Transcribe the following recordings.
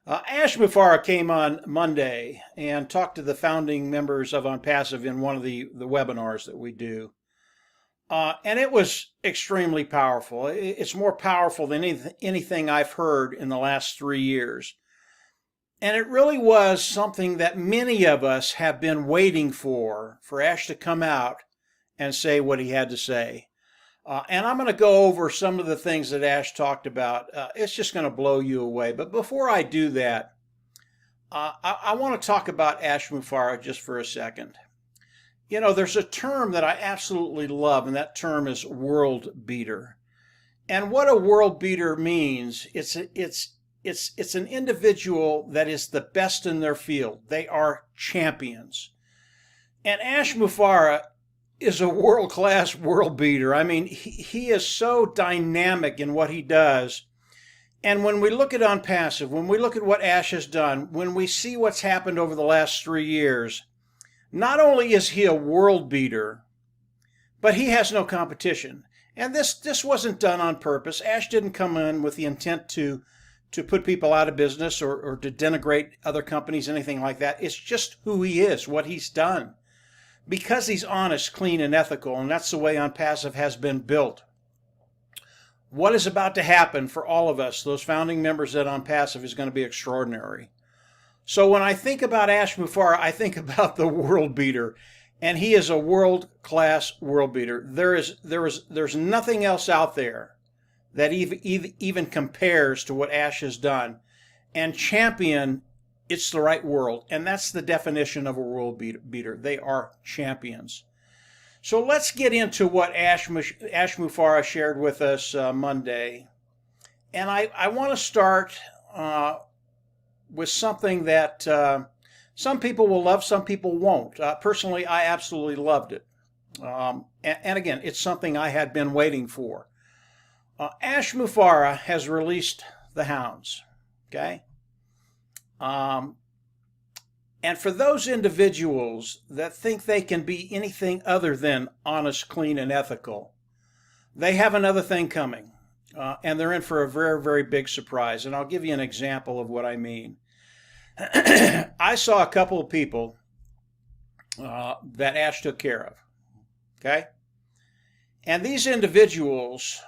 Ash Mufareh came on Monday and talked to the founding members of OnPassive in one of the webinars that we do. And it was extremely powerful. It's more powerful than anything I've heard in the last 3 years. And it really was something that many of us have been waiting for Ash to come out and say what he had to say. And I'm going to go over some of the things that Ash talked about. It's just going to blow you away. But before I do that, I want to talk about Ash Mufareh just for a second. You know, there's a term that I absolutely love, and that term is world beater. And what a world beater means, it's an individual that is the best in their field. They are champions. And Ash Mufareh is a world-class world beater. I mean, he is so dynamic in what he does. And when we look at OnPassive, when we look at what Ash has done, when we see what's happened over the last 3 years, not only is he a world beater, but he has no competition. And this wasn't done on purpose. Ash didn't come in with the intent to put people out of business or to denigrate other companies, anything like that. It's just who he is, what he's done. Because he's honest, clean, and ethical, and that's the way OnPassive has been built. What is about to happen for all of us, those founding members at OnPassive, is going to be extraordinary. So when I think about Ash Mufareh, I think about the world beater, and he is a world-class world beater. There's nothing else out there that even compares to what Ash has done. And champion, it's the right word, and that's the definition of a world beater. They are champions. So let's get into what Ash Mufareh shared with us Monday. And I want to start with something that some people will love, some people won't. Personally, I absolutely loved it. And again, it's something I had been waiting for. Ash Mufareh has released the hounds, okay? And for those individuals that think they can be anything other than honest, clean, and ethical, they have another thing coming. And they're in for a very, very big surprise. And I'll give you an example of what I mean. I saw a couple of people that Ash took care of, okay? And these individuals,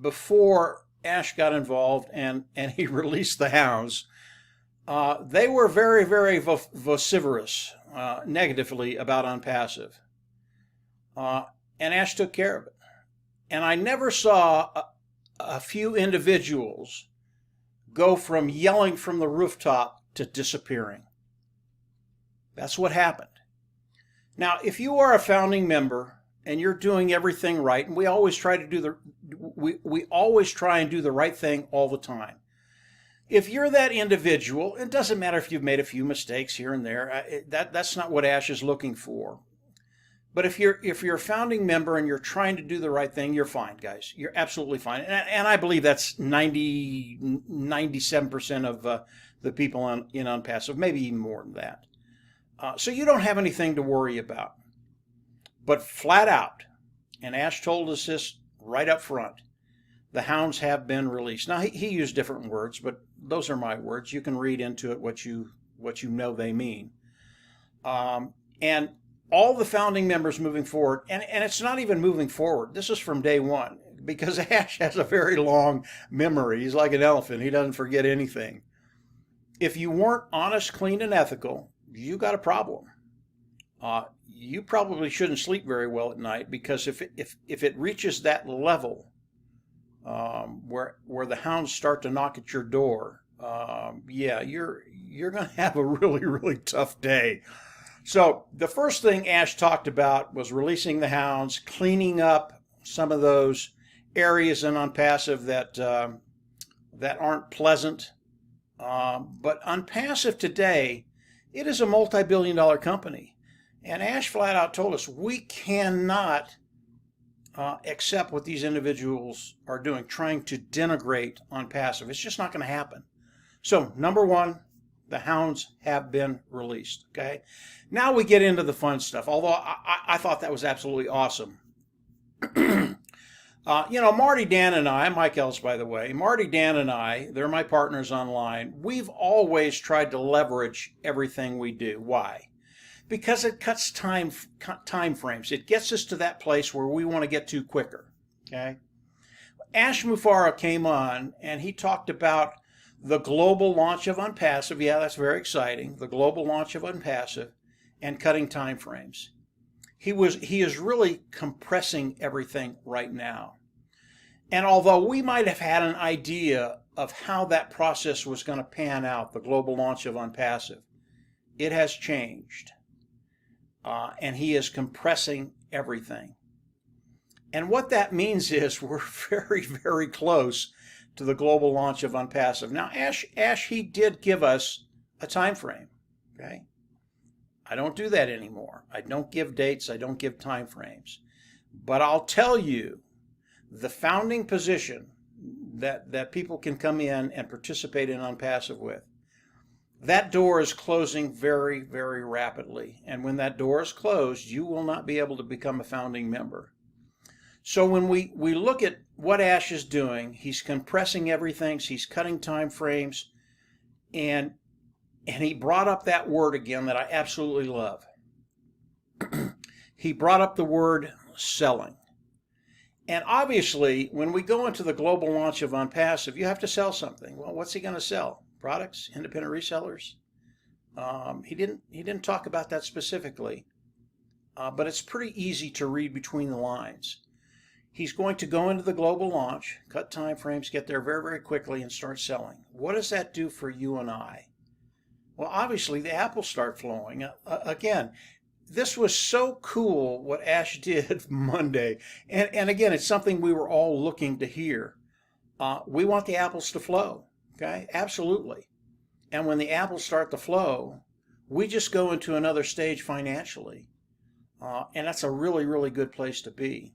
before Ash got involved and he released the hounds, they were very, very vociferous negatively about OnPassive. And Ash took care of it. And I never saw a few individuals go from yelling from the rooftop to disappearing. That's what happened. Now, if you are a founding member and you're doing everything right, and we always try to do we always try and do the right thing all the time. If you're that individual, it doesn't matter if you've made a few mistakes here and there. That's not what Ash is looking for. But if you're a founding member and you're trying to do the right thing, you're fine, guys. You're absolutely fine. And I believe that's 97% of the people in OnPassive, maybe even more than that. So you don't have anything to worry about. But flat out, and Ash told us this right up front, the hounds have been released. Now, he used different words, but those are my words. You can read into it what you know they mean. And all the founding members moving forward, and it's not even moving forward. This is from day one, because Ash has a very long memory. He's like an elephant. He doesn't forget anything. If you weren't honest, clean, and ethical, you got a problem. You probably shouldn't sleep very well at night, because if it reaches that level, where the hounds start to knock at your door, yeah, you're going to have a really, really tough day. So the first thing Ash talked about was releasing the hounds, cleaning up some of those areas in OnPassive that aren't pleasant. But OnPassive today, it is a multi-billion-dollar company, and Ash flat out told us we cannot accept what these individuals are doing, trying to denigrate OnPassive. It's just not going to happen. So, number one, the hounds have been released. Okay. Now we get into the fun stuff. Although I thought that was absolutely awesome. Marty, Dan, and I, Mike Ells, by the way, Marty, Dan, and I, they're my partners online. We've always tried to leverage everything we do. Why? Because it cuts time frames. It gets us to that place where we want to get to quicker. Okay. Ash Mufareh came on and he talked about the global launch of Unpassive. Yeah, that's very exciting. The global launch of Unpassive and cutting time frames. He is really compressing everything right now. And although we might have had an idea of how that process was going to pan out, the global launch of Unpassive, it has changed. And he is compressing everything. And what that means is we're very, very close to the global launch of Unpassive. Now, Ash, he did give us a time frame. Okay. I don't do that anymore. I don't give dates. I don't give time frames. But I'll tell you, the founding position that people can come in and participate in Unpassive with, that door is closing very, very rapidly. And when that door is closed, you will not be able to become a founding member. So when we look at what Ash is doing, he's compressing everything, he's cutting time frames, and he brought up that word again that I absolutely love. He brought up the word selling. And obviously, when we go into the global launch of Unpassive, you have to sell something. Well, what's he going to sell? Products? Independent resellers? He didn't talk about that specifically, but it's pretty easy to read between the lines. He's going to go into the global launch, cut time frames, get there very, very quickly, and start selling. What does that do for you and I? Well, obviously, the apples start flowing. Again, this was so cool what Ash did Monday. And again, it's something we were all looking to hear. We want the apples to flow, okay? Absolutely. And when the apples start to flow, we just go into another stage financially. And that's a really, really good place to be.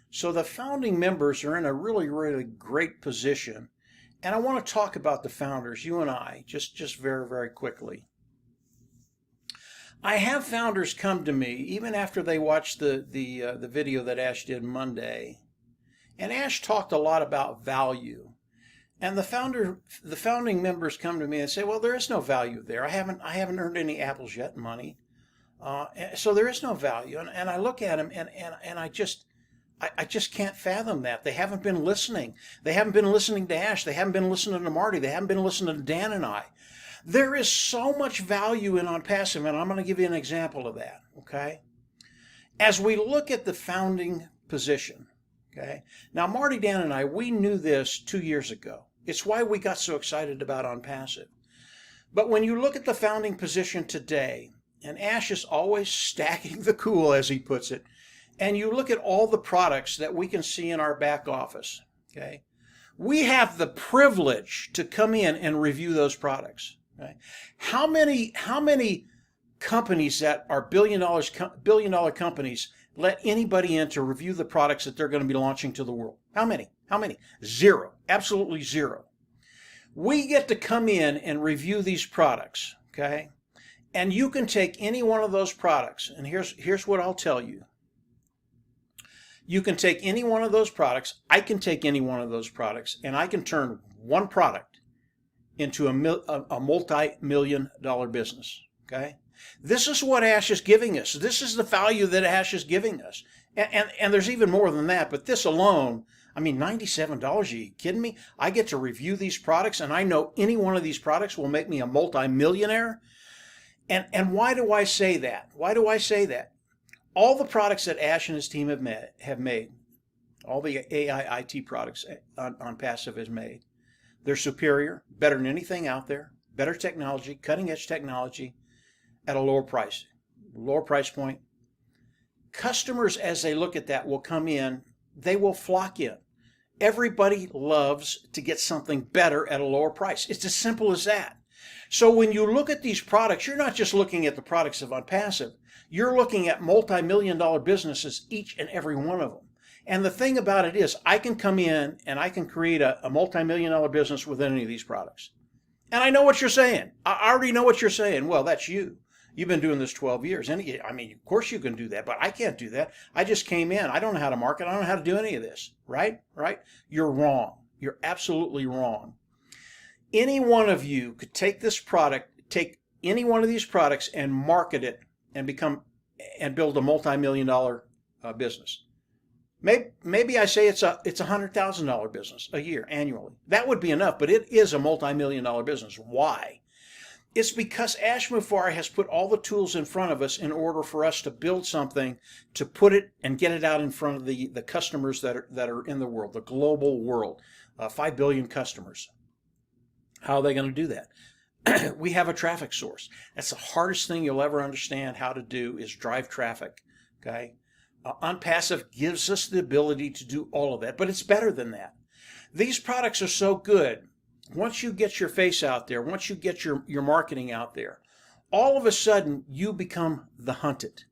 So the founding members are in a really, really great position. And I want to talk about the founders, you and I, just very, very quickly. I have founders come to me, even after they watched the video that Ash did Monday. And Ash talked a lot about value. And the founding members come to me and say, well, there is no value there. I haven't earned any apples yet, money. So there is no value. And I look at them and I just can't fathom that. They haven't been listening. They haven't been listening to Ash. They haven't been listening to Marty. They haven't been listening to Dan and I. There is so much value in Unpassive, and I'm going to give you an example of that, okay? As we look at the founding position, okay? Now, Marty, Dan, and I, we knew this 2 years ago. It's why we got so excited about Unpassive. But when you look at the founding position today, and Ash is always stacking the cool, as he puts it, and you look at all the products that we can see in our back office, okay? We have the privilege to come in and review those products. Okay? How many companies that are billion dollar companies let anybody in to review the products that they're going to be launching to the world? How many? Zero. Absolutely zero. We get to come in and review these products, okay? And you can take any one of those products, and here's what I'll tell you. You can take any one of those products, I can take any one of those products, and I can turn one product into a multi-million-dollar business, okay? This is what Ash is giving us. This is the value that Ash is giving us. And there's even more than that, but this alone, I mean, $97, are you kidding me? I get to review these products, and I know any one of these products will make me a multi-millionaire. And why do I say that? Why do I say that? All the products that Ash and his team have made, all the AI IT products Unpassive has made, they're superior, better than anything out there, better technology, cutting edge technology at a lower price point. Customers, as they look at that, will come in, they will flock in. Everybody loves to get something better at a lower price. It's as simple as that. So when you look at these products, you're not just looking at the products of Unpassive. You're looking at multi-million-dollar businesses, each and every one of them. And the thing about it is, I can come in and I can create a multi-million-dollar business with any of these products. And I know what you're saying. I already know what you're saying. Well, that's you. You've been doing this 12 years. And I mean, of course you can do that, but I can't do that. I just came in. I don't know how to market. I don't know how to do any of this. Right? Right? You're wrong. You're absolutely wrong. Any one of you could take this product, take any one of these products and market it and build a multi-million-dollar business. Maybe I say it's a $100,000 business a year annually. That would be enough, but it is a multi-million-dollar business. Why? It's because Ash Mufareh has put all the tools in front of us in order for us to build something, to put it and get it out in front of the customers that are in the world, the global world, 5 billion customers. How are they going to do that? We have a traffic source. That's the hardest thing you'll ever understand how to do, is drive traffic. Okay. OnPassive gives us the ability to do all of that, but it's better than that. These products are so good. Once you get your face out there, once you get your marketing out there, all of a sudden you become the hunted.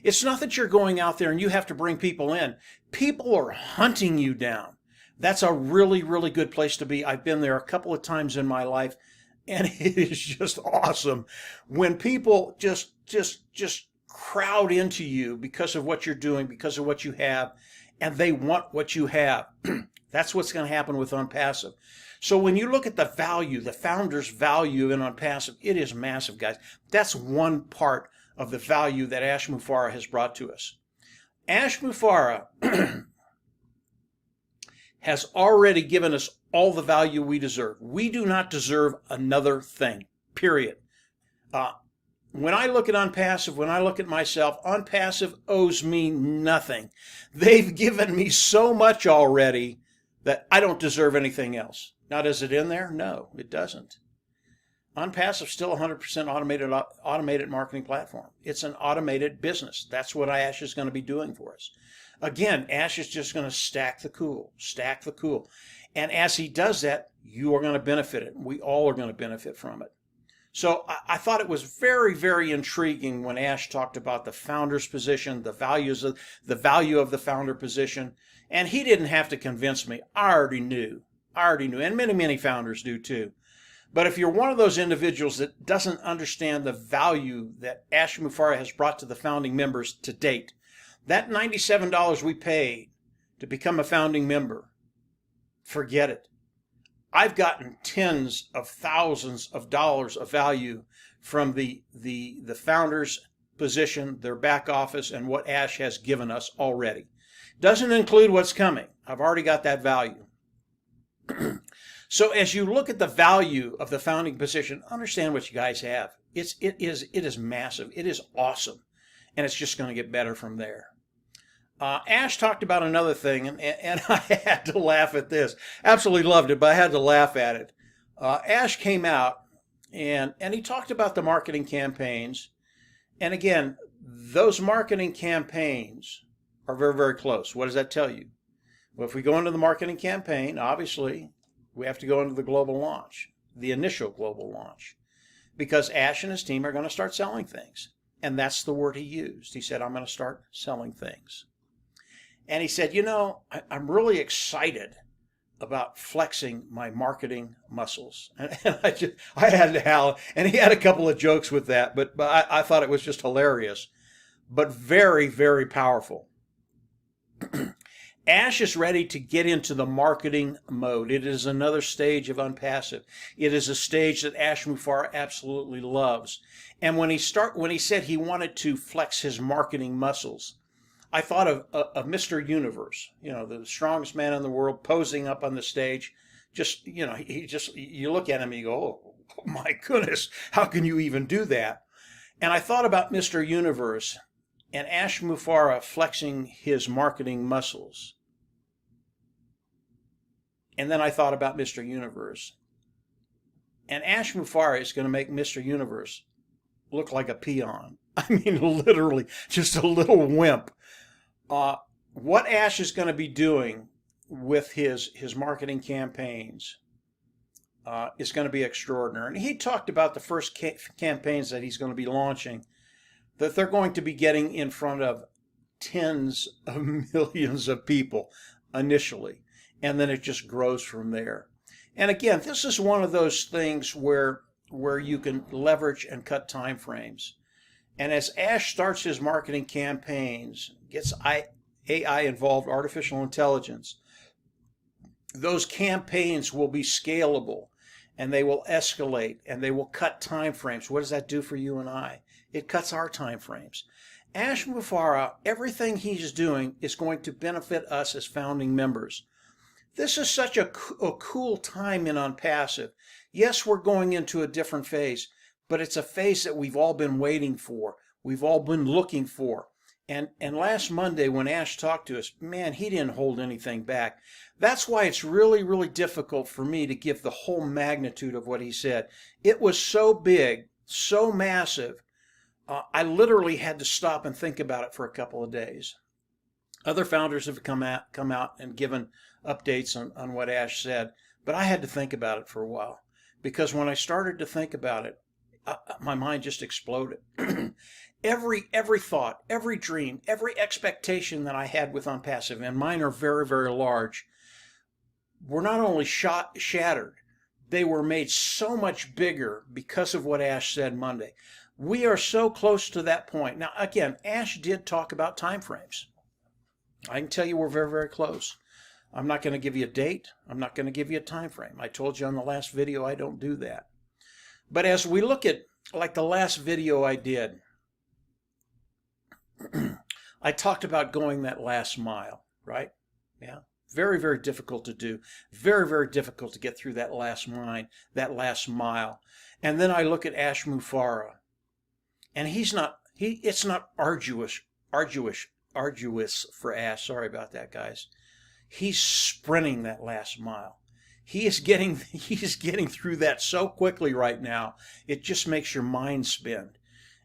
It's not that you're going out there and you have to bring people in. People are hunting you down. That's a really, really good place to be. I've been there a couple of times in my life, and it is just awesome when people just crowd into you because of what you're doing, because of what you have, and they want what you have. That's what's going to happen with OnPassive. So when you look at the value, the founder's value in OnPassive, it is massive, guys. That's one part of the value that Ash Mufareh has brought to us. Ash Mufareh has already given us all the value we deserve. We do not deserve another thing, period. When I look at OnPassive, when I look at myself, OnPassive owes me nothing. They've given me so much already that I don't deserve anything else. Now, does it in there? No, it doesn't. OnPassive is still a 100% automated marketing platform. It's an automated business. That's what Ash is going to be doing for us. Again, Ash is just going to stack the cool. And as he does that, you are going to benefit it. We all are going to benefit from it. So I thought it was very, very intriguing when Ash talked about the founder's position, the value of the founder position. And he didn't have to convince me. I already knew. And many, many founders do too. But if you're one of those individuals that doesn't understand the value that Ash Mufareh has brought to the founding members to date, that $97 we paid to become a founding member, forget it. I've gotten tens of thousands of dollars of value from the founder's position, their back office, and what Ash has given us already. Doesn't include what's coming. I've already got that value. So as you look at the value of the founding position, understand what you guys have. It is massive. It is awesome. And it's just going to get better from there. Ash talked about another thing, and I had to laugh at this. Absolutely loved it, but I had to laugh at it. Ash came out, and he talked about the marketing campaigns. And again, those marketing campaigns are very, very close. What does that tell you? Well, if we go into the marketing campaign, obviously, we have to go into the global launch, the initial global launch, because Ash and his team are going to start selling things. And that's the word he used. He said, I'm going to start selling things. And he said, you know, I'm really excited about flexing my marketing muscles. And I had to howl. And he had a couple of jokes with that, but I thought it was just hilarious, but very, very powerful. Ash is ready to get into the marketing mode. It is another stage of OnPassive. It is a stage that Ash Mufareh absolutely loves. And when he said he wanted to flex his marketing muscles, I thought of Mr. Universe, you know, the strongest man in the world, posing up on the stage. Just, you know, you look at him and you go, oh my goodness, how can you even do that? And I thought about Mr. Universe and Ash Mufareh flexing his marketing muscles. And then I thought about Mr. Universe. And Ash Mufareh is going to make Mr. Universe look like a peon. I mean, literally, just a little wimp. What Ash is going to be doing with his marketing campaigns is going to be extraordinary. And he talked about the first campaigns that he's going to be launching, that they're going to be getting in front of tens of millions of people initially, and then it just grows from there. And again, this is one of those things where you can leverage and cut time frames. And as Ash starts his marketing campaigns, gets AI involved, artificial intelligence, those campaigns will be scalable and they will escalate and they will cut time frames. What does that do for you and I? It cuts our time frames. Ash Mufareh, everything he's doing is going to benefit us as founding members. This is such a cool time in OnPassive. Yes, we're going into a different phase, but it's a phase that we've all been waiting for. We've all been looking for. And last Monday when Ash talked to us, man, he didn't hold anything back. That's why it's really, really difficult for me to give the whole magnitude of what he said. It was so big, so massive, I literally had to stop and think about it for a couple of days. Other founders have come out and given updates on what Ash said, but I had to think about it for a while. Because when I started to think about it, my mind just exploded. Every thought, every dream, every expectation that I had with OnPassive, and mine are very, very large, were not only shattered, they were made so much bigger because of what Ash said Monday. We are so close to that point. Now, again, Ash did talk about time frames. I can tell you we're very, very close. I'm not going to give you a date. I'm not going to give you a time frame. I told you on the last video I don't do that. But as we look at, like the last video I did, I talked about going that last mile, right? Yeah. Very, very difficult to do. Very, very difficult to get through that last mile. And then I look at Ash Mufareh, and it's not arduous for Ash. Sorry about that, guys. He's sprinting that last mile. He is getting through that so quickly right now. It just makes your mind spin.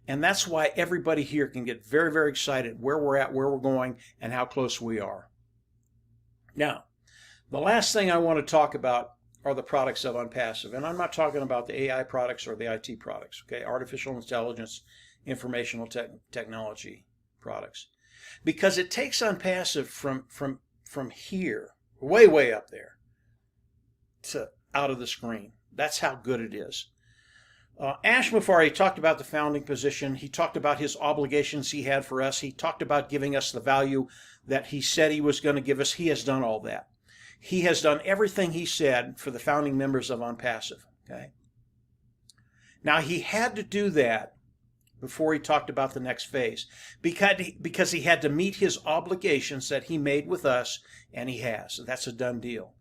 And that's why everybody here can get very, very excited where we're at, where we're going, and how close we are. Now, the last thing I want to talk about are the products of OnPassive. And I'm not talking about the AI products or the IT products, okay? Artificial intelligence, informational technology products. Because it takes OnPassive from here, way up there, to out of the screen. That's how good it is. Ash Mufareh talked about the founding position. He talked about his obligations he had for us. He talked about giving us the value that he said he was going to give us. He has done all that. He has done everything he said for the founding members of OnPassive. Okay. Now, he had to do that before he talked about the next phase, because he had to meet his obligations that he made with us, and he has. That's a done deal.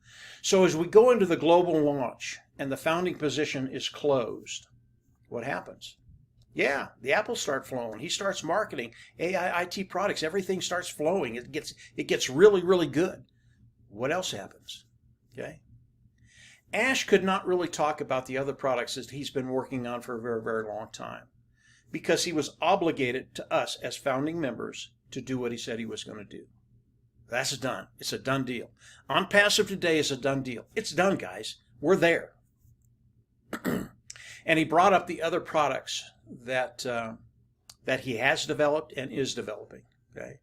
So as we go into the global launch and the founding position is closed, what happens? Yeah, the apples start flowing. He starts marketing AI IT products. Everything starts flowing. It gets really, really good. What else happens? Okay. Ash could not really talk about the other products that he's been working on for a very, very long time, because he was obligated to us as founding members to do what he said he was going to do. That's done. It's a done deal. OnPassive today is a done deal. It's done, guys. We're there. And he brought up the other products that he has developed and is developing. Okay,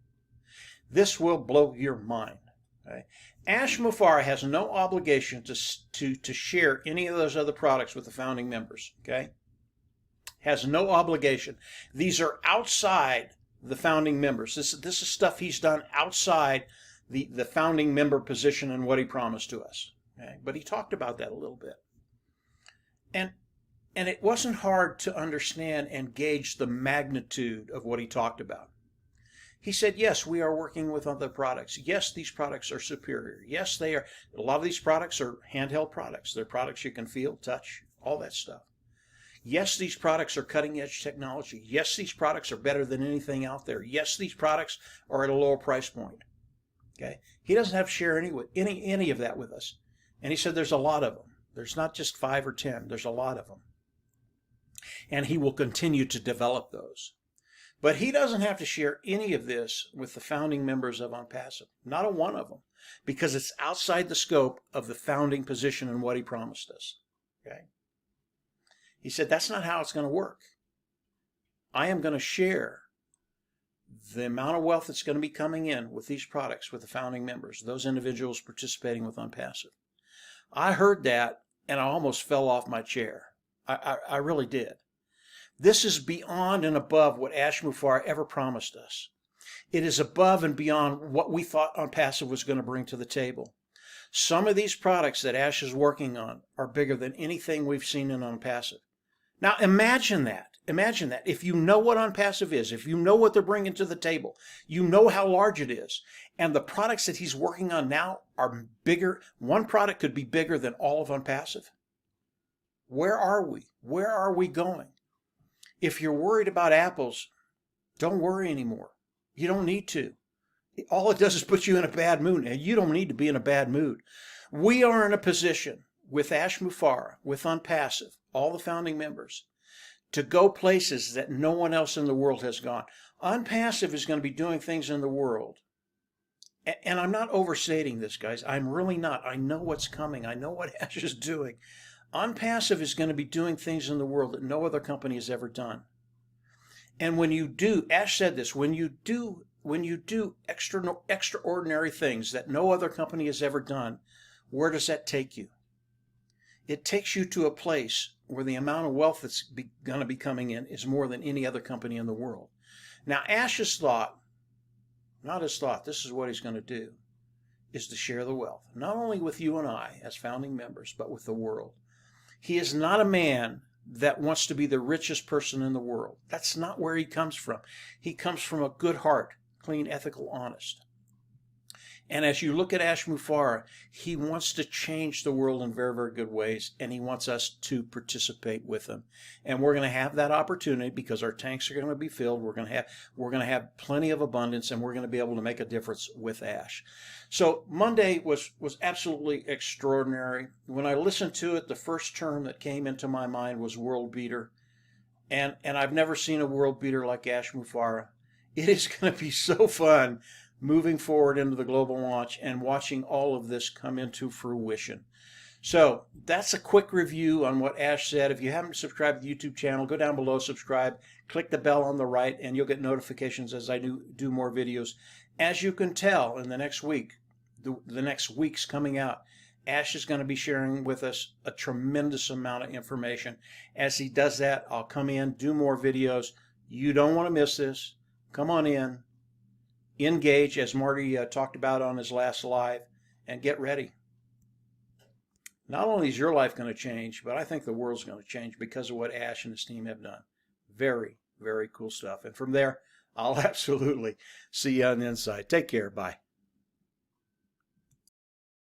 this will blow your mind. Okay, Ash Mufareh has no obligation to share any of those other products with the founding members. Okay, has no obligation. These are outside the founding members. This is stuff he's done outside the founding member position and what he promised to us. Okay, but he talked about that a little bit. And it wasn't hard to understand and gauge the magnitude of what he talked about. He said, yes, we are working with other products. Yes, these products are superior. Yes, they are. A lot of these products are handheld products. They're products you can feel, touch, all that stuff. Yes, these products are cutting edge technology. Yes, these products are better than anything out there. Yes, these products are at a lower price point. Okay? He doesn't have to share any of that with us. And he said there's a lot of them. There's not just 5 or 10. There's a lot of them. And he will continue to develop those. But he doesn't have to share any of this with the founding members of OnPassive. Not a one of them. Because it's outside the scope of the founding position and what he promised us. Okay? He said that's not how it's going to work. I am going to share the amount of wealth that's going to be coming in with these products with the founding members, those individuals participating with OnPassive. I heard that and I almost fell off my chair. I really did. This is beyond and above what Ash Mufareh ever promised us. It is above and beyond what we thought OnPassive was going to bring to the table. Some of these products that Ash is working on are bigger than anything we've seen in OnPassive. Now imagine that. Imagine that. If you know what OnPassive is, if you know what they're bringing to the table, you know how large it is, and the products that he's working on now are bigger. One product could be bigger than all of OnPassive. Where are we? Where are we going? If you're worried about apples, don't worry anymore. You don't need to. All it does is put you in a bad mood, and you don't need to be in a bad mood. We are in a position with Ash Mufareh, with OnPassive, all the founding members, to go places that no one else in the world has gone. OnPassive is going to be doing things in the world. And I'm not overstating this, guys. I'm really not. I know what's coming. I know what Ash is doing. OnPassive is going to be doing things in the world that no other company has ever done. And when you do, Ash said this, when you do extraordinary things that no other company has ever done, where does that take you? It takes you to a place where the amount of wealth that's going to be coming in is more than any other company in the world. Now, Ash's thought, not his thought, this is what he's going to do, is to share the wealth, not only with you and I as founding members, but with the world. He is not a man that wants to be the richest person in the world. That's not where he comes from. He comes from a good heart, clean, ethical, honest. And as you look at Ash Mufareh, he wants to change the world in very, very good ways, and he wants us to participate with him. And we're going to have that opportunity because our tanks are going to be filled. We're going to have plenty of abundance, and we're going to be able to make a difference with Ash. So Monday was absolutely extraordinary. When I listened to it, the first term that came into my mind was world beater. And I've never seen a world beater like Ash Mufareh. It is going to be so fun moving forward into the global launch and watching all of this come into fruition. So that's a quick review on what Ash said. If you haven't subscribed to the YouTube channel, go down below, subscribe, click the bell on the right, and you'll get notifications as I do more videos. As you can tell, in the next week, the next weeks coming out, Ash is going to be sharing with us a tremendous amount of information. As he does that, I'll come in, do more videos. You don't want to miss this. Come on in. Engage, as Marty talked about on his last live, and get ready. Not only is your life going to change, but I think the world's going to change because of what Ash and his team have done. Very, very cool stuff. And from there, I'll absolutely see you on the inside. Take care. Bye.